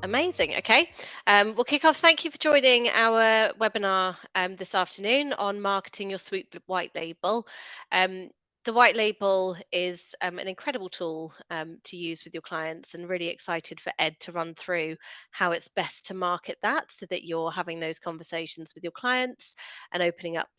Amazing. Okay. We'll kick off. Thank you for joining our webinar this afternoon on marketing your Swoop white label. Um, the white label is an incredible tool to use with your clients, and really excited for Ed to run through how it's best to market that so that you're having those conversations with your clients and opening up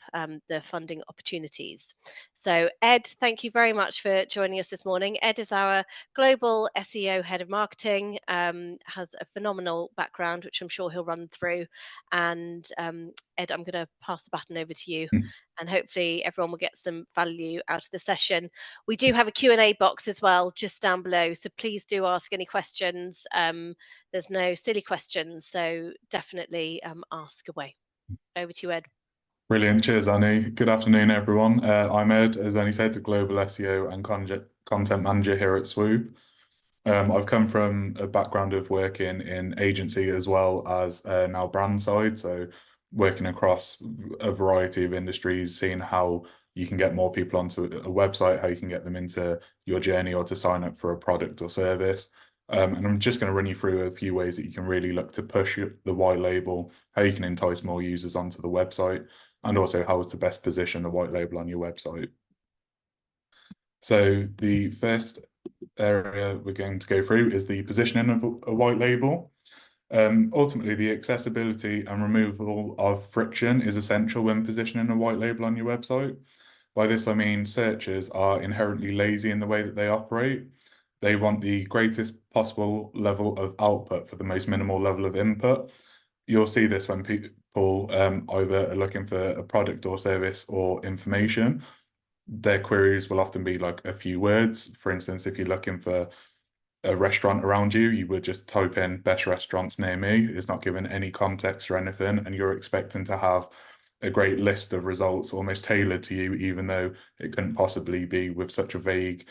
the funding opportunities. So, Ed, thank you very much for joining us this morning. Ed is our global SEO head of marketing, has a phenomenal background, which I'm sure he'll run through. And Ed, I'm going to pass the baton over to you, and hopefully everyone will get some value out of the session. We do have a Q&A box as well, just down below, so please do ask any questions. There's no silly questions, so definitely ask away. Over to you, Ed. Brilliant. Cheers, Annie. Good afternoon, everyone. I'm Ed, as Annie said, the Global SEO and Content Manager here at Swoop. I've come from a background of working in agency as well as now brand side, so working across a variety of industries, seeing how you can get more people onto a website, how you can get them into your journey or to sign up for a product or service. And I'm just going to run you through a few ways that you can really look to push the white label, how you can entice more users onto the website, and also how to best position the white label on your website. So the first area we're going to go through is the positioning of a white label. Ultimately, the accessibility and removal of friction is essential when positioning a white label on your website. By this, I mean searchers are inherently lazy in the way that they operate. They want the greatest possible level of output for the most minimal level of input. You'll see this when people either are looking for a product or service or information. Their queries will often be like a few words. For instance, if you're looking for a restaurant around you, you would just type in best restaurants near me. It's not given any context or anything, and you're expecting to have a great list of results almost tailored to you, even though it couldn't possibly be with such a vague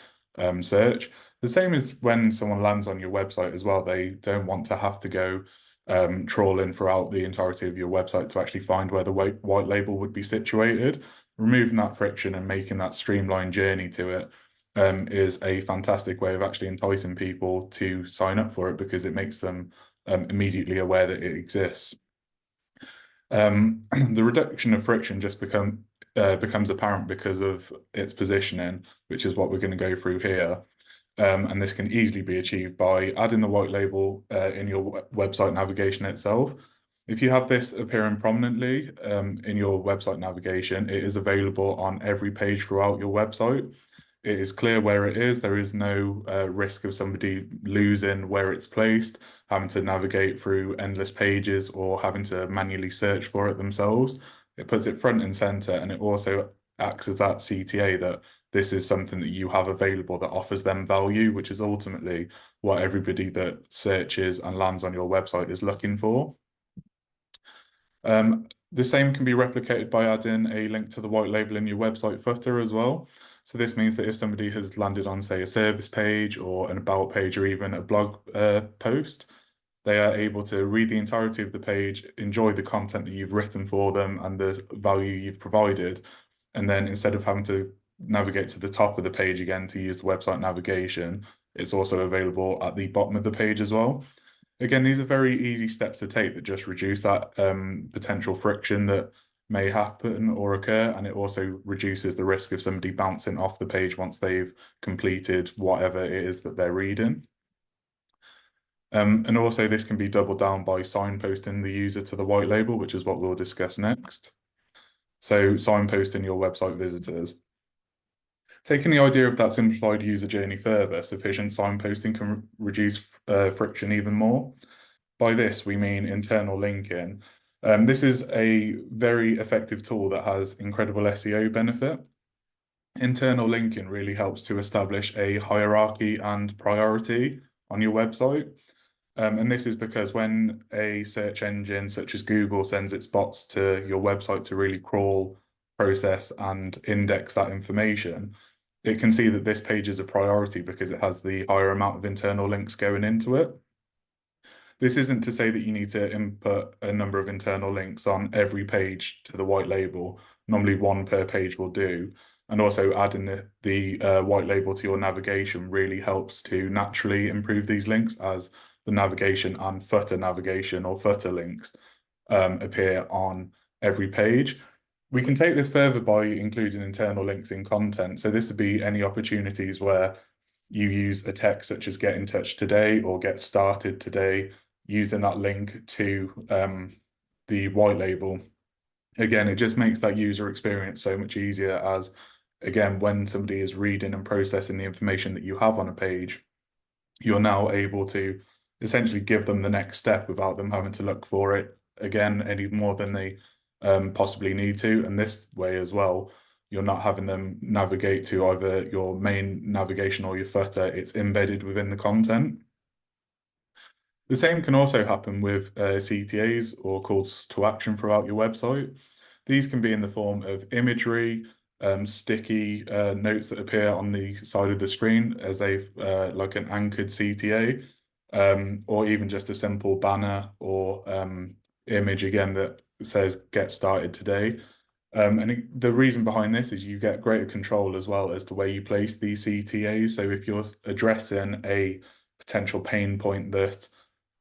search. The same is when someone lands on your website as well. They don't want to have to go trawling throughout the entirety of your website to actually find where the white label would be situated. Removing that friction and making that streamlined journey to it is a fantastic way of actually enticing people to sign up for it, because it makes them immediately aware that it exists. The reduction of friction just becomes apparent because of its positioning, which is what we're going to go through here. And this can easily be achieved by adding the white label in your website navigation itself. If you have this appearing prominently in your website navigation, it is available on every page throughout your website. It is clear where it is. There is no risk of somebody losing where it's placed, having to navigate through endless pages, or having to manually search for it themselves. It puts it front and center, and it also acts as that CTA that this is something that you have available that offers them value, which is ultimately what everybody that searches and lands on your website is looking for. The same can be replicated by adding a link to the white label in your website footer as well. So this means that if somebody has landed on, say, a service page or an about page or even a blog post, they are able to read the entirety of the page, enjoy the content that you've written for them and the value you've provided. And then instead of having to navigate to the top of the page again to use the website navigation, it's also available at the bottom of the page as well. Again, these are very easy steps to take that just reduce that potential friction that may happen or occur, and it also reduces the risk of somebody bouncing off the page once they've completed whatever it is that they're reading. And also this can be doubled down by signposting the user to the white label, which is what we'll discuss next. So signposting your website visitors. Taking the idea of that simplified user journey further, sufficient signposting can reduce friction even more. By this, we mean internal linking. This is a very effective tool that has incredible SEO benefit. Internal linking really helps to establish a hierarchy and priority on your website. And this is because when a search engine such as Google sends its bots to your website to really crawl, process, and index that information, it can see that this page is a priority because it has the higher amount of internal links going into it. This isn't to say that you need to input a number of internal links on every page to the white label. Normally one per page will do. And also adding the white label to your navigation really helps to naturally improve these links, as the navigation and footer navigation or footer links appear on every page. We can take this further by including internal links in content. So this would be any opportunities where you use a text such as get in touch today or get started today, using that link to the white label. Again, it just makes that user experience so much easier as, again, when somebody is reading and processing the information that you have on a page, you're now able to essentially give them the next step without them having to look for it again any more than they possibly need to. And this way as well, you're not having them navigate to either your main navigation or your footer. It's embedded within the content. The same can also happen with CTAs or calls to action throughout your website. These can be in the form of imagery, sticky notes that appear on the side of the screen as a like an anchored CTA, or even just a simple banner or image again that says "Get started today." The reason behind this is you get greater control as well as to where you place these CTAs. So if you're addressing a potential pain point that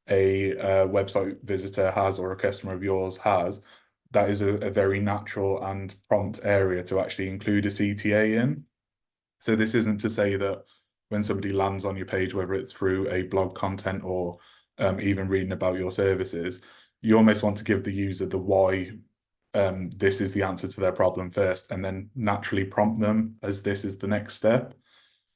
a website visitor has or a customer of yours has, that is a very natural and prompt area to actually include a CTA in. So this isn't to say that when somebody lands on your page, whether it's through a blog content or even reading about your services, you almost want to give the user the why this is the answer to their problem first, and then naturally prompt them as this is the next step.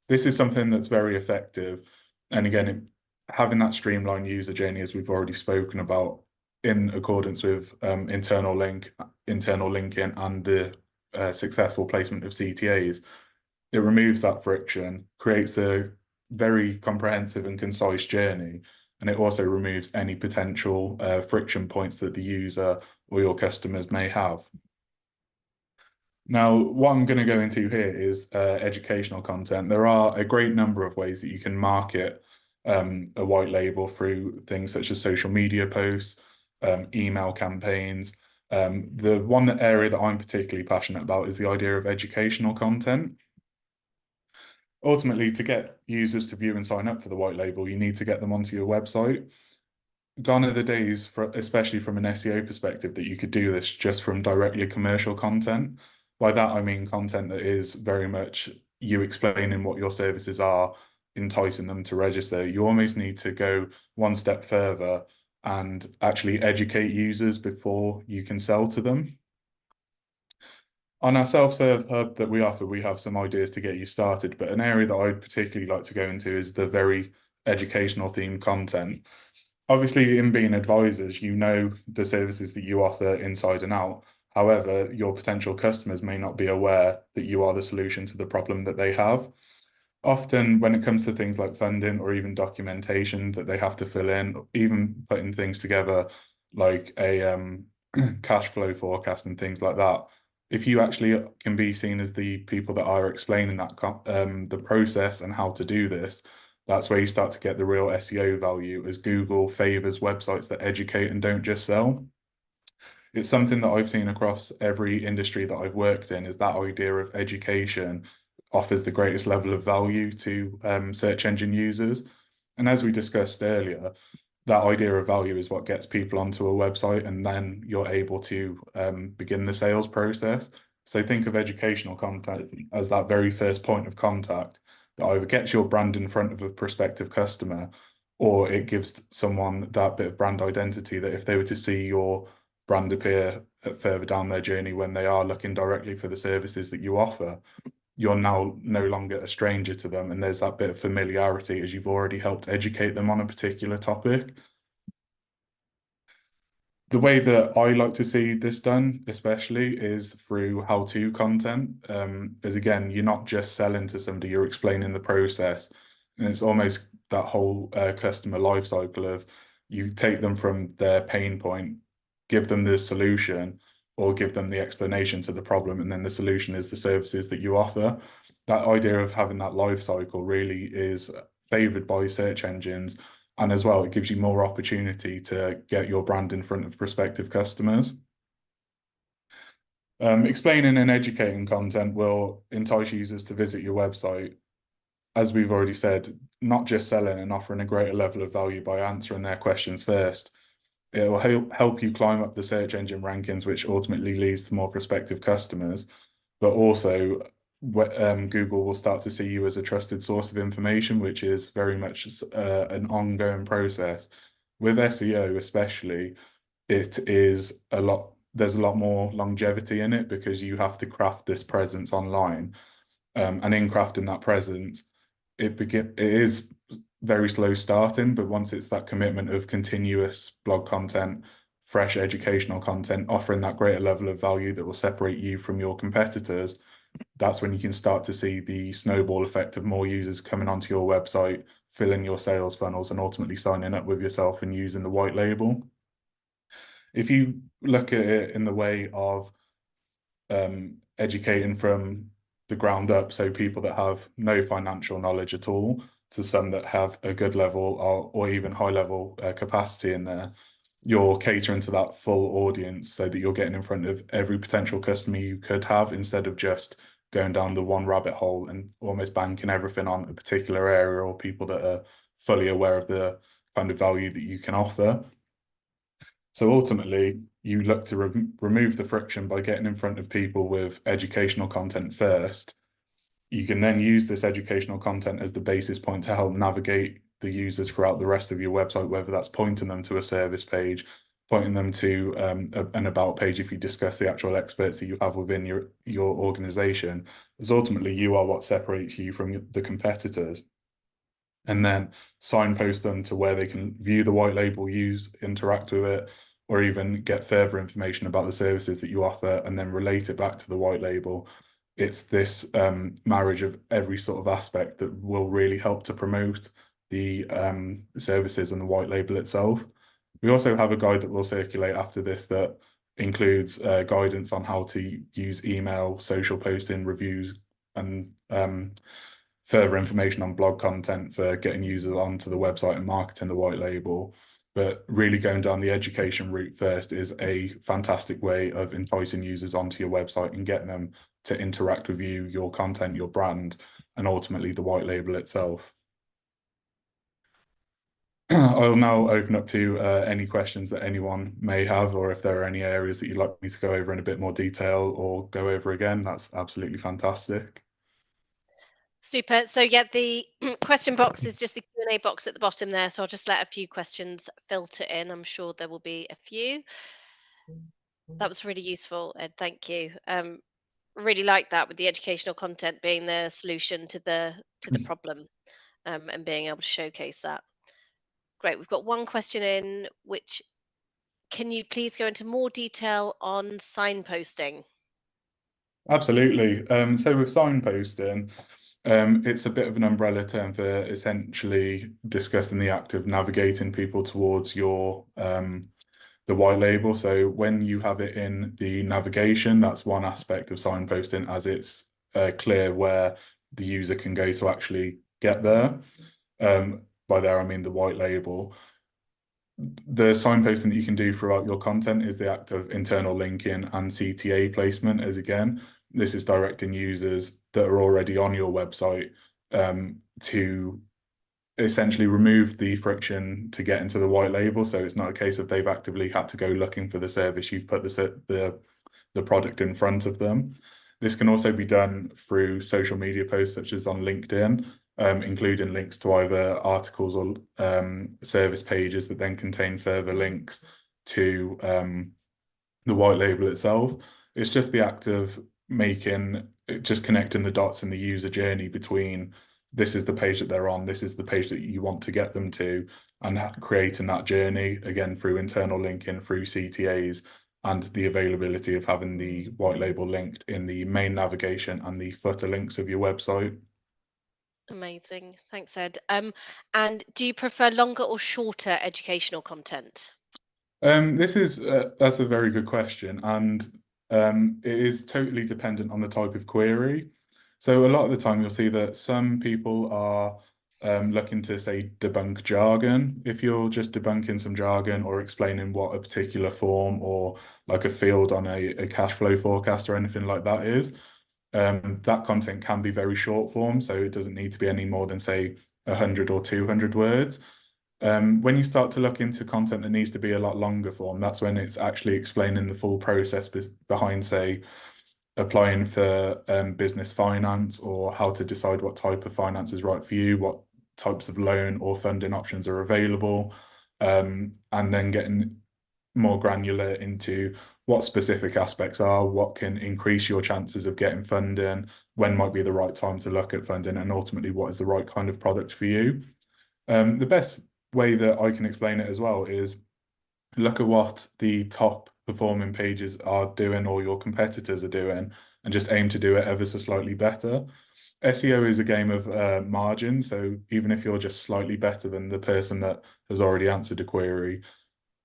This is something that's very effective. And again, having that streamlined user journey, as we've already spoken about, in accordance with internal linking and the successful placement of CTAs, it removes that friction, creates a very comprehensive and concise journey, and it also removes any potential friction points that the user or your customers may have. Now, what I'm going to go into here is educational content. There are a great number of ways that you can market a white label through things such as social media posts, email campaigns. The one area that I'm particularly passionate about is the idea of educational content. Ultimately, to get users to view and sign up for the white label, you need to get them onto your website. Gone are the days, especially from an SEO perspective, that you could do this just from directly commercial content. By that, I mean content that is very much you explaining what your services are, enticing them to register. You almost need to go one step further and actually educate users before you can sell to them. On our self-serve hub that we offer, we have some ideas to get you started, but an area that I'd particularly like to go into is the very educational themed content. Obviously, in being advisors, you know the services that you offer inside and out. However, your potential customers may not be aware that you are the solution to the problem that they have. Often, when it comes to things like funding or even documentation that they have to fill in, even putting things together like a cash flow forecast and things like that, if you actually can be seen as the people that are explaining that the process and how to do this, that's where you start to get the real SEO value, as Google favors websites that educate and don't just sell. It's something that I've seen across every industry that I've worked in, is that idea of education offers the greatest level of value to search engine users. And as we discussed earlier, that idea of value is what gets people onto a website, and then you're able to begin the sales process. So think of educational content as that very first point of contact that either gets your brand in front of a prospective customer, or it gives someone that bit of brand identity that if they were to see your brand appear further down their journey when they are looking directly for the services that you offer, you're now no longer a stranger to them, and there's that bit of familiarity as you've already helped educate them on a particular topic. The way that I like to see this done, especially, is through how-to content. As again, you're not just selling to somebody, you're explaining the process. And it's almost that whole customer life cycle of you take them from their pain point, give them the solution, or give them the explanation to the problem, and then the solution is the services that you offer. That idea of having that life cycle really is favored by search engines. And as well, it gives you more opportunity to get your brand in front of prospective customers. Explaining and educating content will entice users to visit your website. as we've already said, not just selling and offering a greater level of value by answering their questions first. It will help you climb up the search engine rankings, which ultimately leads to more prospective customers. But also, Google will start to see you as a trusted source of information, which is very much an ongoing process. With SEO, especially, it is a lot. There's a lot more longevity in it because you have to craft this presence online, and in crafting that presence, it is very slow starting, but once it's that commitment of continuous blog content, fresh educational content, offering that greater level of value that will separate you from your competitors, that's when you can start to see the snowball effect of more users coming onto your website, filling your sales funnels, and ultimately signing up with yourself and using the white label. If you look at it in the way of educating from the ground up, so people that have no financial knowledge at all to some that have a good level or even high level capacity in there, you're catering to that full audience so that you're getting in front of every potential customer you could have instead of just going down the one rabbit hole and almost banking everything on a particular area or people that are fully aware of the kind of value that you can offer. So ultimately, you look to remove the friction by getting in front of people with educational content first. You can then use this educational content as the basis point to help navigate the users throughout the rest of your website, whether that's pointing them to a service page, pointing them to an about page if you discuss the actual experts that you have within your organization, because ultimately you are what separates you from the competitors. And then signpost them to where they can view the white label, interact with it, or even get further information about the services that you offer and then relate it back to the white label. It's this marriage of every sort of aspect that will really help to promote the services and the white label itself. We also have a guide that will circulate after this that includes guidance on how to use email, social posting, reviews, and further information on blog content for getting users onto the website and marketing the white label. But really going down the education route first is a fantastic way of enticing users onto your website and getting them to interact with you, your content, your brand, and ultimately the white label itself. I'll now open up to any questions that anyone may have, or if there are any areas that you'd like me to go over in a bit more detail or go over again, that's absolutely fantastic. Super. So yeah, the question box is just the Q&A box at the bottom there. So I'll just let a few questions filter in. I'm sure there will be a few. That was really useful, Ed. Thank you. Really like that with the educational content being the solution to the problem, and being able to showcase that. Great. We've got one question in, which can you please go into more detail on signposting? Absolutely. So with signposting, it's a bit of an umbrella term for essentially discussing the act of navigating people towards your the white label. So when you have it in the navigation, that's one aspect of signposting, as it's clear where the user can go to actually get there. By there, I mean the white label. The signposting that you can do throughout your content is the act of internal linking and CTA placement, as again, this is directing users that are already on your website to essentially remove the friction to get into the white label. So it's not a case of they've actively had to go looking for the service. You've put the product in front of them. This can also be done through social media posts, such as on LinkedIn, including links to either articles or service pages that then contain further links to the white label itself. It's just the act of just connecting the dots in the user journey between this is the page that they're on, this is the page that you want to get them to, and creating that journey again through internal linking, through CTAs, and the availability of having the white label linked in the main navigation and the footer links of your website. Amazing. Thanks, Ed. And do you prefer longer or shorter educational content? That's a very good question, and it is totally dependent on the type of query. So a lot of the time you'll see that some people are looking to say debunk jargon. If you're just debunking some jargon or explaining what a particular form or like a field on a cash flow forecast or anything like that is, that content can be very short form, so it doesn't need to be any more than, say, 100 or 200 words. When you start to look into content that needs to be a lot longer form, that's when it's actually explaining the full process behind, say, applying for business finance, or how to decide what type of finance is right for you, what types of loan or funding options are available, and then getting more granular into what specific aspects are, what can increase your chances of getting funding, when might be the right time to look at funding, and ultimately what is the right kind of product for you. The best way that I can explain it as well is look at what the top performing pages are doing or your competitors are doing, and just aim to do it ever so slightly better. SEO is a game of margin, so even if you're just slightly better than the person that has already answered a query,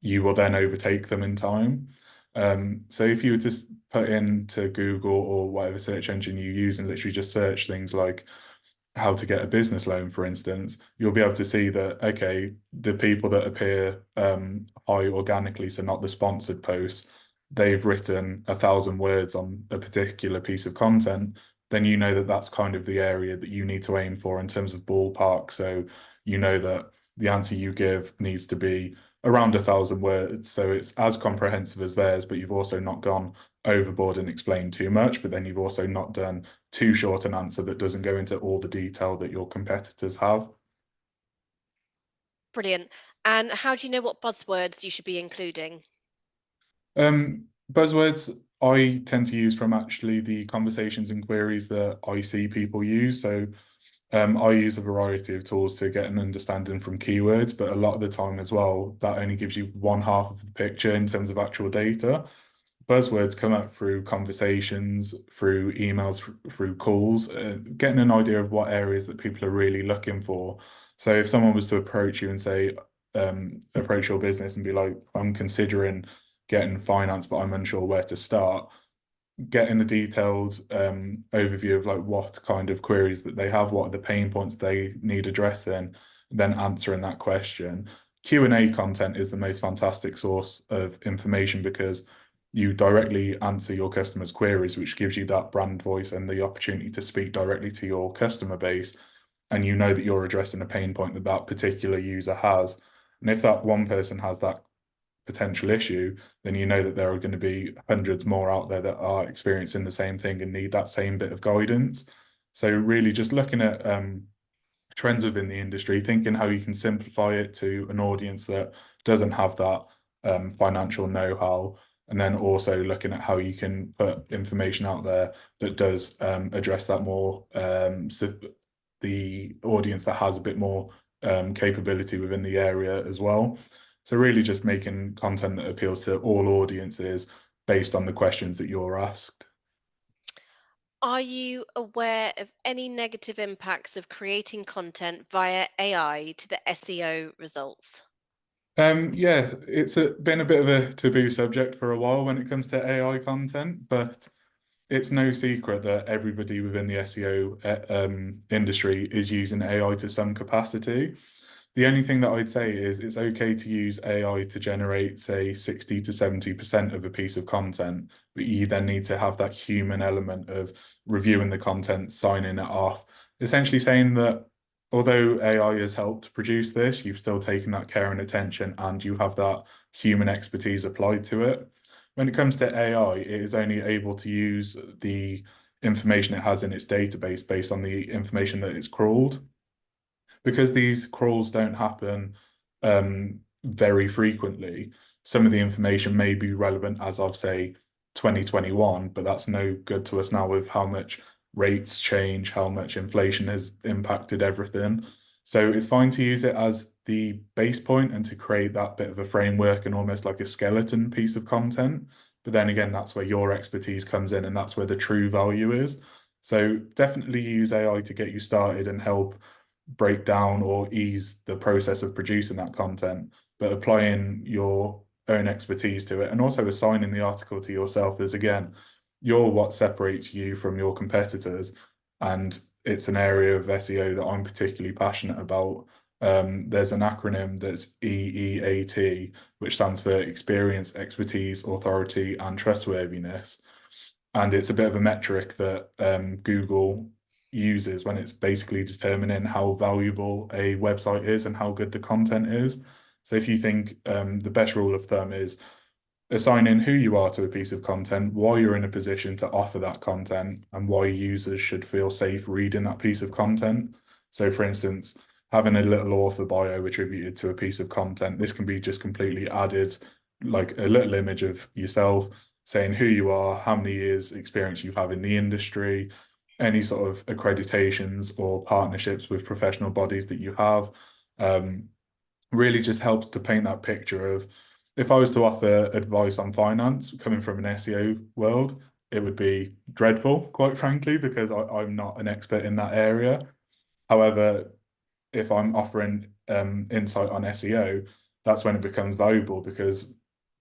you will then overtake them in time. So if you were to put into Google or whatever search engine you use and literally just search things like how to get a business loan, for instance, you'll be able to see that, okay, the people that appear high organically, so not the sponsored posts, they've written 1,000 words on a particular piece of content, then you know that that's kind of the area that you need to aim for in terms of ballpark. So you know that the answer you give needs to be around 1,000 words. So it's as comprehensive as theirs, but you've also not gone overboard and explained too much, but then you've also not done too short an answer that doesn't go into all the detail that your competitors have. Brilliant. And how do you know what buzzwords you should be including? Buzzwords I tend to use from actually the conversations and queries that I see people use. So I use a variety of tools to get an understanding from keywords, but a lot of the time as well, that only gives you one half of the picture in terms of actual data. Buzzwords come up through conversations, through emails, through calls, getting an idea of what areas that people are really looking for. So if someone was to approach you and say, approach your business and be like, I'm considering getting finance, but I'm unsure where to start, getting a detailed overview of like what kind of queries that they have, what are the pain points they need addressing, then answering that question. Q&A content is the most fantastic source of information because you directly answer your customers' queries, which gives you that brand voice and the opportunity to speak directly to your customer base. And you know that you're addressing a pain point that that particular user has. And if that one person has that potential issue, then you know that there are going to be hundreds more out there that are experiencing the same thing and need that same bit of guidance. So really just looking at trends within the industry, thinking how you can simplify it to an audience that doesn't have that financial know-how, and then also looking at how you can put information out there that does address that more, so the audience that has a bit more capability within the area as well. So really just making content that appeals to all audiences based on the questions that you're asked. Are you aware of any negative impacts of creating content via AI to the SEO results? Yeah, it's been a bit of a taboo subject for a while when it comes to AI content, but it's no secret that everybody within the SEO industry is using AI to some capacity. The only thing that I'd say is it's okay to use AI to generate, say, 60 to 70% of a piece of content, but you then need to have that human element of reviewing the content, signing it off, essentially saying that although AI has helped produce this, you've still taken that care and attention and you have that human expertise applied to it. When it comes to AI, it is only able to use the information it has in its database based on the information that it's crawled. Because these crawls don't happen very frequently, some of the information may be relevant as of, say, 2021, but that's no good to us now with how much rates change, how much inflation has impacted everything. So it's fine to use it as the base point and to create that bit of a framework and almost like a skeleton piece of content. But then again, that's where your expertise comes in and that's where the true value is. So definitely use AI to get you started and help break down or ease the process of producing that content, but applying your own expertise to it and also assigning the article to yourself is, again, you're what separates you from your competitors. And it's an area of SEO that I'm particularly passionate about. There's an acronym that's EEAT, which stands for experience, expertise, authority, and trustworthiness. and it's a bit of a metric that Google uses when it's basically determining how valuable a website is and how good the content is. So if you think the best rule of thumb is assign in who you are to a piece of content, why you're in a position to offer that content, and why users should feel safe reading that piece of content. So, for instance, having a little author bio attributed to a piece of content, this can be just completely added, like a little image of yourself saying who you are, how many years experience you have in the industry, any sort of accreditations or partnerships with professional bodies that you have. Um, Really just helps to paint that picture of if I was to offer advice on finance coming from an SEO world, it would be dreadful, quite frankly, because I'm not an expert in that area. However, if I'm offering insight on SEO, that's when it becomes valuable because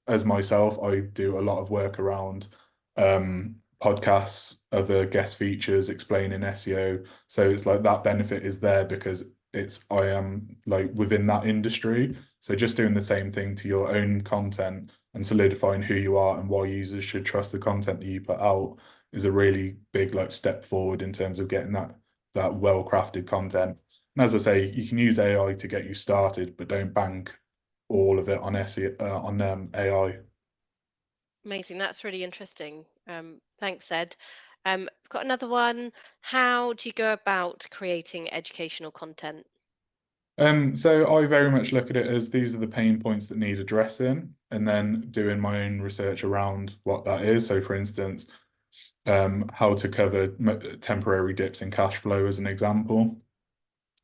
as myself, I do a lot of work around podcasts, other guest features explaining SEO. So it's like that benefit is there because I am like within that industry. So just doing the same thing to your own content and solidifying who you are and why users should trust the content that you put out is a really big like step forward in terms of getting that well-crafted content. And as I say, you can use AI to get you started, but don't bank all of it on SEO, on AI. Amazing. That's really interesting. Thanks, Ed. I've got another one. How do you go about creating educational content? So I very much look at it as these are the pain points that need addressing, and then doing my own research around what that is. So, for instance, how to cover temporary dips in cash flow as an example,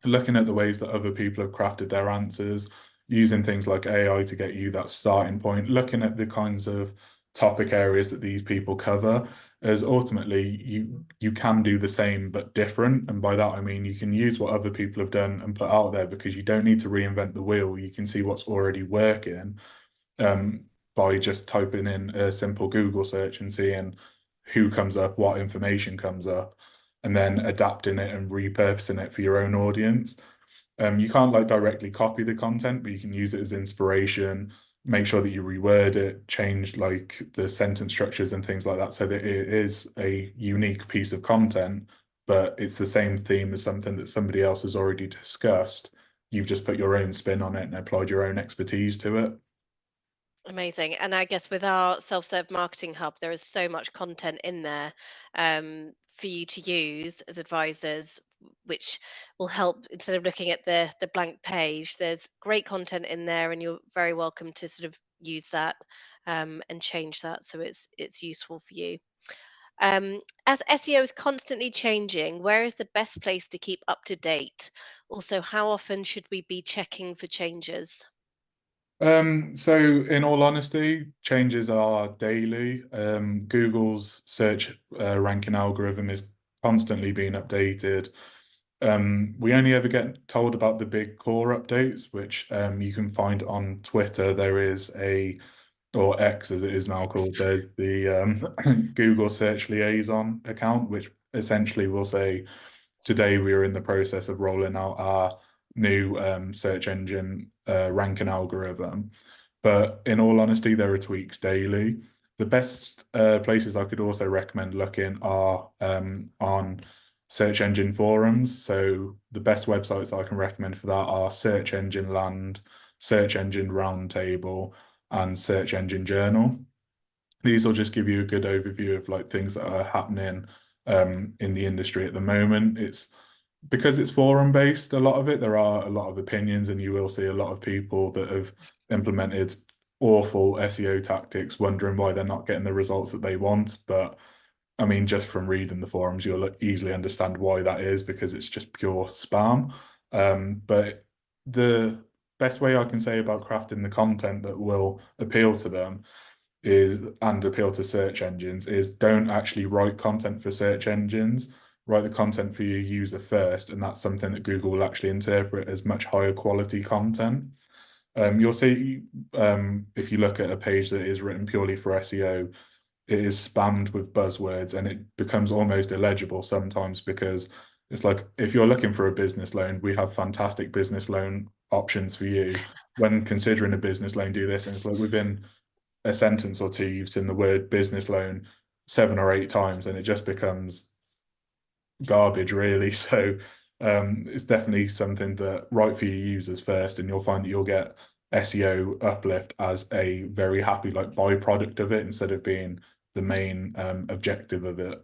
looking at the ways that other people have crafted their answers, using things like AI to get you that starting point, looking at the kinds of topic areas that these people cover, as ultimately you can do the same but different. And by that I mean you can use what other people have done and put out there because you don't need to reinvent the wheel. You can see what's already working by just typing in a simple Google search and seeing who comes up, what information comes up, and then adapting it and repurposing it for your own audience. You can't like directly copy the content, but you can use it as inspiration, make sure that you reword it, change like the sentence structures and things like that so that it is a unique piece of content, but it's the same theme as something that somebody else has already discussed. You've just put your own spin on it and applied your own expertise to it. Amazing. And I guess with our self-serve marketing hub, there is so much content in there for you to use as advisors, which will help instead of looking at the blank page. There's great content in there, and you're very welcome to sort of use that and change that so it's useful for you. As SEO is constantly changing, where is the best place to keep up to date? Also, how often should we be checking for changes? So in all honesty, changes are daily. Google's search ranking algorithm is constantly being updated. We only ever get told about the big core updates, which you can find on Twitter. There is or X as it is now called, there's the Google Search Liaison account, which essentially will say, today we are in the process of rolling out our new search engine ranking algorithm. But in all honesty, there are tweaks daily. The best places I could also recommend looking are on search engine forums. So the best websites I can recommend for that are Search Engine Land, Search Engine Roundtable, and Search Engine Journal. These will just give you a good overview of like things that are happening in the industry at the moment. It's because it's forum based, a lot of it, there are a lot of opinions, and you will see a lot of people that have implemented awful SEO tactics, wondering why they're not getting the results that they want. But I mean, just from reading the forums, you'll easily understand why that is because it's just pure spam. But the best way I can say about crafting the content that will appeal to them is and appeal to search engines is don't actually write content for search engines, write the content for your user first, and that's something that Google will actually interpret as much higher quality content. You'll see if you look at a page that is written purely for SEO, it is spammed with buzzwords and it becomes almost illegible sometimes because it's like if you're looking for a business loan, we have fantastic business loan options for you. When considering a business loan, do this, and it's like within a sentence or two, you've seen the word business loan 7 or 8 times, and it just becomes garbage, really. So it's definitely something that right for your users first, and you'll find that you'll get SEO uplift as a very happy like byproduct of it instead of being the main objective of it.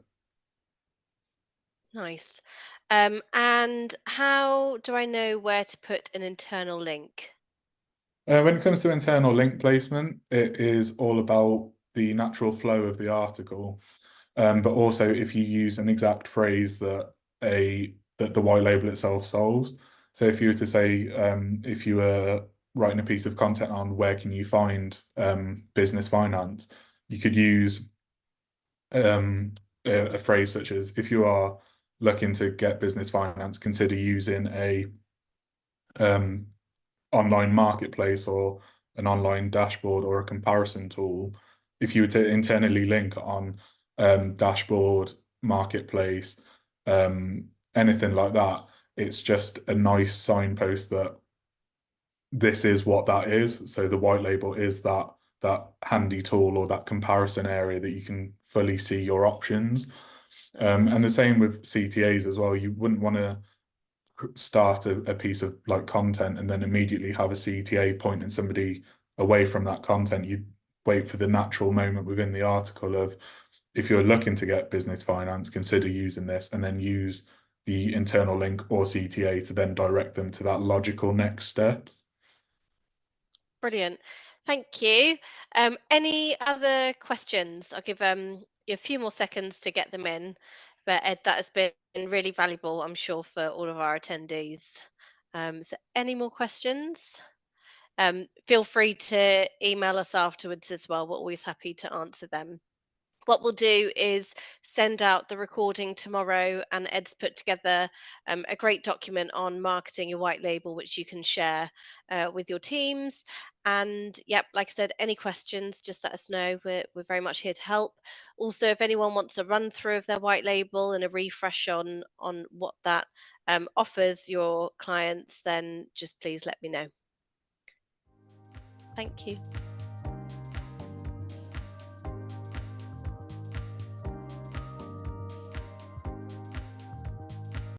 Nice. And how do I know where to put an internal link? When it comes to internal link placement, it is all about the natural flow of the article. But also if you use an exact phrase that the white label itself solves. So if you were to say, if you were writing a piece of content on where can you find business finance, you could use a phrase such as, if you are looking to get business finance, consider using a um, online marketplace or an online dashboard or a comparison tool. If you were to internally link on dashboard, marketplace, anything like that, it's just a nice signpost that this is what that is. So the white label is that handy tool or that comparison area that you can fully see your options. And the same with CTAs as well. You wouldn't want to start a piece of like content and then immediately have a CTA pointing somebody away from that content. You'd wait for the natural moment within the article of, if you're looking to get business finance, consider using this, and then use the internal link or CTA to then direct them to that logical next step. Brilliant. Thank you. Any other questions? I'll give you a few more seconds to get them in. But Ed, that has been really valuable, I'm sure, for all of our attendees. So any more questions? Feel free to email us afterwards as well. We're always happy to answer them. What we'll do is send out the recording tomorrow, and Ed's put together a great document on marketing your white label, which you can share with your teams. And yep, like I said, any questions, just let us know. We're very much here to help. Also, if anyone wants a run through of their white label and a refresh on what that offers your clients, then just please let me know. Thank you.